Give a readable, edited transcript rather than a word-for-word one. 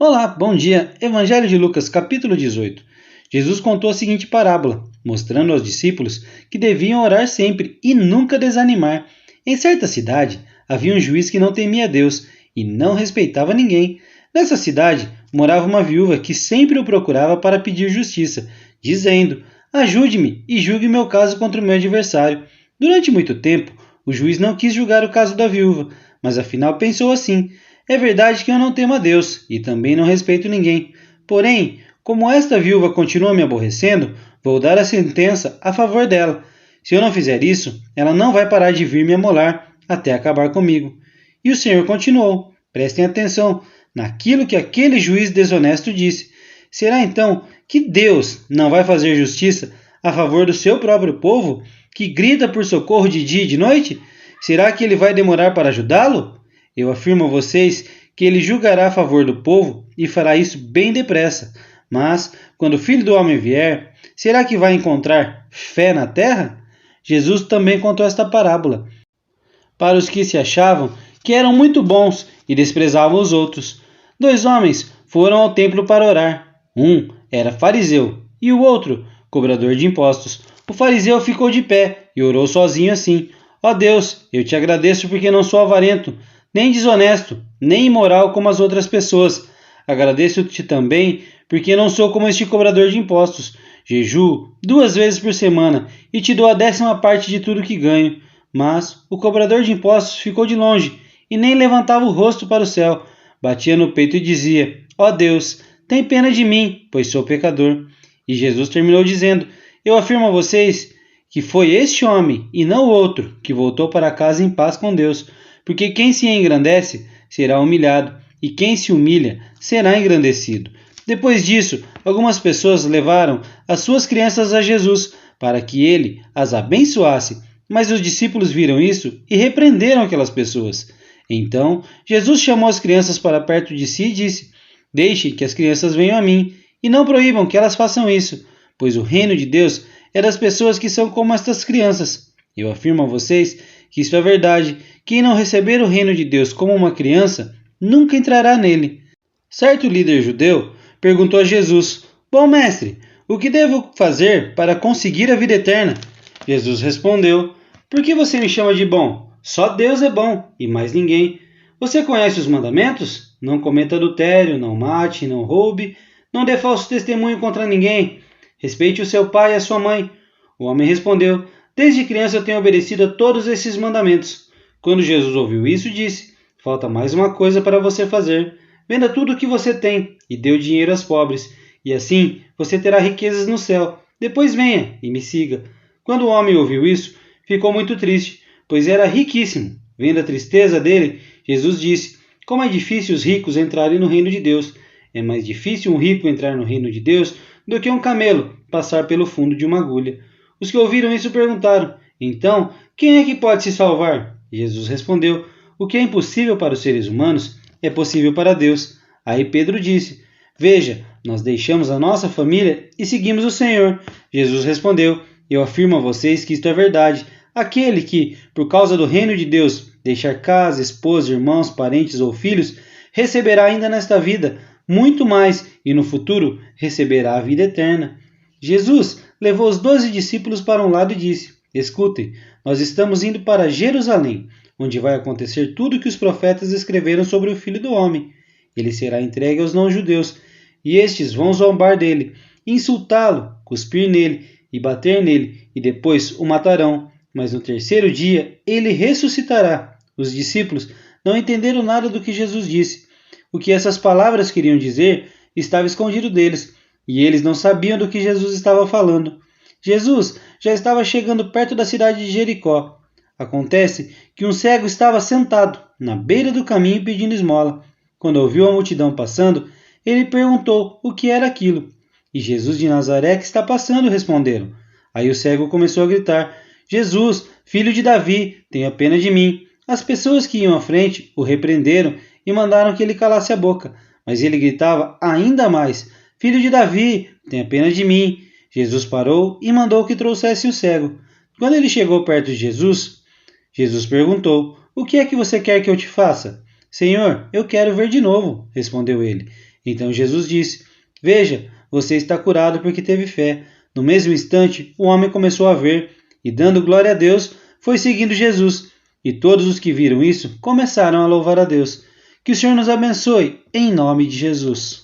Olá, bom dia. Evangelho de Lucas, capítulo 18. Jesus contou a seguinte parábola, mostrando aos discípulos que deviam orar sempre e nunca desanimar. Em certa cidade, havia um juiz que não temia Deus e não respeitava ninguém. Nessa cidade, morava uma viúva que sempre o procurava para pedir justiça, dizendo: ajude-me e julgue meu caso contra o meu adversário. Durante muito tempo, o juiz não quis julgar o caso da viúva, mas afinal pensou assim: é verdade que eu não temo a Deus e também não respeito ninguém. Porém, como esta viúva continua me aborrecendo, vou dar a sentença a favor dela. Se eu não fizer isso, ela não vai parar de vir me amolar até acabar comigo. E o Senhor continuou: prestem atenção naquilo que aquele juiz desonesto disse. Será então que Deus não vai fazer justiça a favor do seu próprio povo, que grita por socorro de dia e de noite? Será que ele vai demorar para ajudá-lo? Eu afirmo a vocês que ele julgará a favor do povo e fará isso bem depressa. Mas, quando o Filho do Homem vier, será que vai encontrar fé na terra? Jesus também contou esta parábola para os que se achavam que eram muito bons e desprezavam os outros. Dois homens foram ao templo para orar. Um era fariseu e o outro cobrador de impostos. O fariseu ficou de pé e orou sozinho assim: ó Deus, eu te agradeço porque não sou avarento, nem desonesto, nem imoral como as outras pessoas. Agradeço-te também porque não sou como este cobrador de impostos. Jejuo 2 vezes por semana e te dou a 10ª parte de tudo que ganho. Mas o cobrador de impostos ficou de longe e nem levantava o rosto para o céu. Batia no peito e dizia: ó Deus, tem pena de mim, pois sou pecador. E Jesus terminou dizendo: eu afirmo a vocês que foi este homem e não o outro que voltou para casa em paz com Deus. Porque quem se engrandece será humilhado, e quem se humilha será engrandecido. Depois disso, algumas pessoas levaram as suas crianças a Jesus, para que ele as abençoasse. Mas os discípulos viram isso e repreenderam aquelas pessoas. Então, Jesus chamou as crianças para perto de si e disse: deixe que as crianças venham a mim, e não proíbam que elas façam isso, pois o reino de Deus é das pessoas que são como estas crianças. Eu afirmo a vocês que isso é verdade. Quem não receber o reino de Deus como uma criança, nunca entrará nele. Certo líder judeu perguntou a Jesus: bom mestre, o que devo fazer para conseguir a vida eterna? Jesus respondeu: por que você me chama de bom? Só Deus é bom e mais ninguém. Você conhece os mandamentos? Não cometa adultério, não mate, não roube, não dê falso testemunho contra ninguém. Respeite o seu pai e a sua mãe. O homem respondeu: desde criança eu tenho obedecido a todos esses mandamentos. Quando Jesus ouviu isso, disse: falta mais uma coisa para você fazer. Venda tudo o que você tem e dê o dinheiro aos pobres, e assim você terá riquezas no céu. Depois venha e me siga. Quando o homem ouviu isso, ficou muito triste, pois era riquíssimo. Vendo a tristeza dele, Jesus disse: como é difícil os ricos entrarem no reino de Deus. É mais difícil um rico entrar no reino de Deus do que um camelo passar pelo fundo de uma agulha. Os que ouviram isso perguntaram: então, quem é que pode se salvar? Jesus respondeu: o que é impossível para os seres humanos é possível para Deus. Aí Pedro disse: veja, nós deixamos a nossa família e seguimos o Senhor. Jesus respondeu: eu afirmo a vocês que isto é verdade. Aquele que, por causa do reino de Deus, deixar casa, esposa, irmãos, parentes ou filhos, receberá ainda nesta vida muito mais e no futuro receberá a vida eterna. Jesus levou os 12 discípulos para um lado e disse: escutem, nós estamos indo para Jerusalém, onde vai acontecer tudo o que os profetas escreveram sobre o Filho do Homem. Ele será entregue aos não-judeus, e estes vão zombar dele, insultá-lo, cuspir nele e bater nele, e depois o matarão. Mas no terceiro dia ele ressuscitará. Os discípulos não entenderam nada do que Jesus disse. O que essas palavras queriam dizer estava escondido deles, e eles não sabiam do que Jesus estava falando. Jesus já estava chegando perto da cidade de Jericó. Acontece que um cego estava sentado na beira do caminho pedindo esmola. Quando ouviu a multidão passando, ele perguntou o que era aquilo. E Jesus de Nazaré que está passando, responderam. Aí o cego começou a gritar: Jesus, filho de Davi, tenha pena de mim. As pessoas que iam à frente o repreenderam e mandaram que ele calasse a boca. Mas ele gritava ainda mais: filho de Davi, tenha pena de mim. Jesus parou e mandou que trouxesse o cego. Quando ele chegou perto de Jesus, Jesus perguntou: o que é que você quer que eu te faça? Senhor, eu quero ver de novo, respondeu ele. Então Jesus disse: Veja, você está curado porque teve fé. No mesmo instante, o homem começou a ver e, dando glória a Deus, foi seguindo Jesus. E todos os que viram isso começaram a louvar a Deus. Que o Senhor nos abençoe, em nome de Jesus.